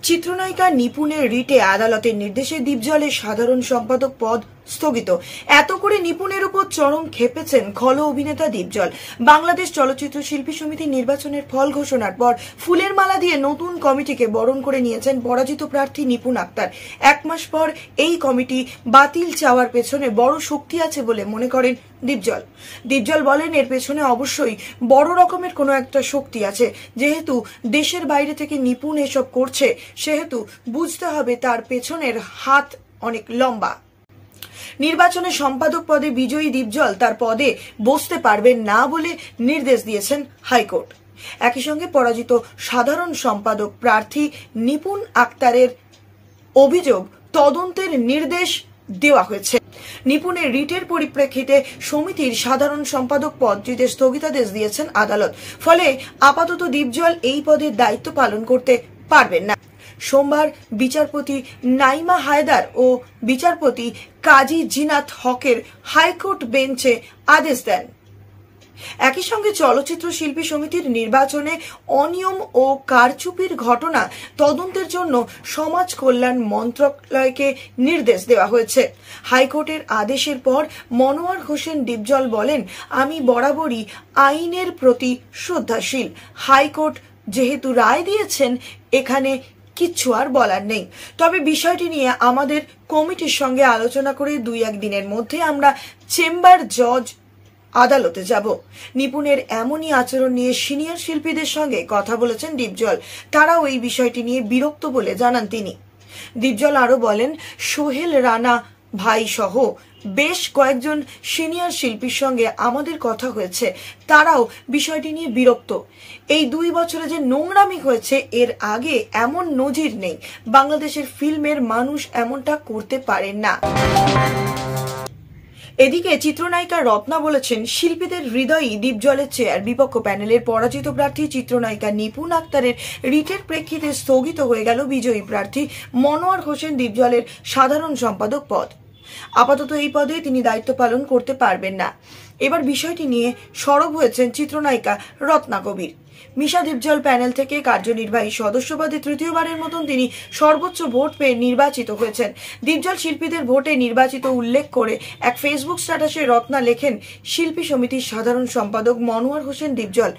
চিত্রনায়িকা নিপুণের রিটে আদালতের নির্দেশে দীপজলের সাধারণ সম্পাদক পদ স্থগিত। এত করে নিপুণের উপর চরম খেপেছেন খল অভিনেতা দীপজল। বাংলাদেশ চলচ্চিত্র শিল্পী সমিতির নির্বাচনের ফল ঘোষণার পর ফুলের মালা দিয়ে নতুন কমিটিকে বরণ করে নিয়েছেন পরাজিত প্রার্থী নিপুণ আক্তার। এক মাস পর এই কমিটি বাতিল চাওয়ার পেছনে বড় শক্তি আছে বলে মনে করেন দীপজল। দীপজল বলেন, এর পেছনে অবশ্যই বড় রকমের কোনো একটা শক্তি আছে। যেহেতু দেশের বাইরে থেকে নিপুণ এসব করছে, সেহেতু বুঝতে হবে তার পেছনের হাত অনেক লম্বা। নির্বাচনে সম্পাদক পদে বিজয়ী দীপজল তার পদে বসতে পারবেন না বলে নির্দেশ দিয়েছেন হাইকোর্ট। একই সঙ্গে পরাজিত সাধারণ সম্পাদক প্রার্থী নিপুণ আক্তারের অভিযোগ তদন্তের নির্দেশ দেওয়া হয়েছে। নিপুণের রিটের পরিপ্রেক্ষিতে সমিতির সাধারণ সম্পাদক পদটিতে স্থগিতাদেশ দিয়েছেন আদালত। ফলে আপাতত দীপজল এই পদের দায়িত্ব পালন করতে পারবেন না। সোমবার বিচারপতি নাইমা হায়দার ও বিচারপতি কাজী জিনাত হকের হাইকোর্ট বেঞ্চে আদেশ দেন। একই সঙ্গে চলচ্চিত্র শিল্পী সমিতির নির্বাচনে অনিয়ম ও কারচুপির ঘটনা তদন্তের জন্য সমাজ কল্যাণ মন্ত্রণালয়কে নির্দেশ দেওয়া হয়েছে। হাইকোর্টের আদেশের পর মনোয়ার হোসেন দীপজল বলেন, আমি বরাবরই আইনের প্রতি শ্রদ্ধাশীল। হাইকোর্ট যেহেতু রায় দিয়েছেন, এখানে কিচ্ছু আর বলার নেই। তবে বিষয়টি নিয়ে আমাদের কমিটির সঙ্গে আলোচনা করে 2-1 দিনের মধ্যে আমরা চেম্বার জজ আদালতে যাব। নিপুণের এমনই আচরণ নিয়ে সিনিয়র শিল্পীদের সঙ্গে কথা বলেছেন দীপজল। তারাও এই বিষয়টি নিয়ে বিরক্ত বলে জানান তিনি। দীপজল আরো বলেন, সোহেল রানা ভাই সহ বেশ কয়েকজন সিনিয়র শিল্পীর সঙ্গে আমাদের কথা হয়েছে, তারাও বিষয়টি নিয়ে বিরক্ত। এই 2 বছরে যে নোংরামি হয়েছে, এর আগে এমন নজির নেই। বাংলাদেশের ফিল্মের মানুষ এমনটা করতে পারেন না। এদিকে চিত্রনায়িকা রত্না বলেছেন, শিল্পীদের হৃদয়ই দীপজলের চেয়ার। বিপক্ষ প্যানেলের পরাজিত প্রার্থী চিত্রনায়িকা নিপুণ আক্তারের রিটের প্রেক্ষিতে স্থগিত হয়ে গেল বিজয়ী প্রার্থী মনোয়ার হোসেন দীপজলের সাধারণ সম্পাদক পদ। আপাতত এই পদে তিনি দায়িত্ব পালন করতে পারবেন না। এবার বিষয়টি নিয়ে সরব হয়েছেন চিত্রনায়িকা রত্না কবির। মিশা দীপজল প্যানেল থেকে কার্যনির্বাহী সদস্য পদে তৃতীয়বারের মতন তিনি সর্বোচ্চ ভোট পেয়ে নির্বাচিত হয়েছেন। দীপজল শিল্পীদের ভোটে নির্বাচিত উল্লেখ করে এক ফেসবুক স্ট্যাটাসে রত্না লেখেন, শিল্পী সমিতির সাধারণ সম্পাদক মনোয়ার হোসেন দীপজল,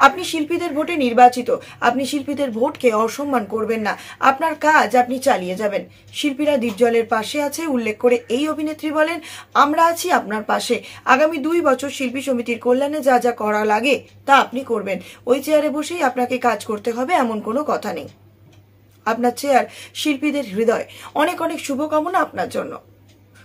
আপনি শিল্পীদের ভোটে নির্বাচিত। আপনি শিল্পীদের ভোটকে অসম্মান করবেন না। আপনার কাজ আপনি চালিয়ে যাবেন। শিল্পীরা দীপজলের পাশে আছে উল্লেখ করে এই অভিনেত্রী বলেন, আমরা আছি আপনার পাশে। আগামী 2 বছর শিল্পী সমিতির কল্যাণে যা যা করা লাগে তা আপনি করবেন। ওই চেয়ারে বসেই আপনাকে কাজ করতে হবে এমন কোনো কথা নেই। আপনার চেয়ার শিল্পীদের হৃদয়। অনেক অনেক শুভকামনা আপনার জন্য।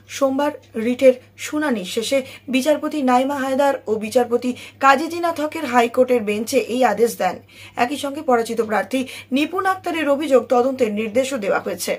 সোমবার রিটের শুনানি শেষে বিচারপতি নাইমা হায়দার ও বিচারপতি কাজী জিনাত হকের হাইকোর্টের বেঞ্চে এই আদেশ দেন। একই সঙ্গে পরাজিত প্রার্থী নিপুণ আক্তারের অভিযোগ তদন্তের নির্দেশও দেওয়া হয়েছে।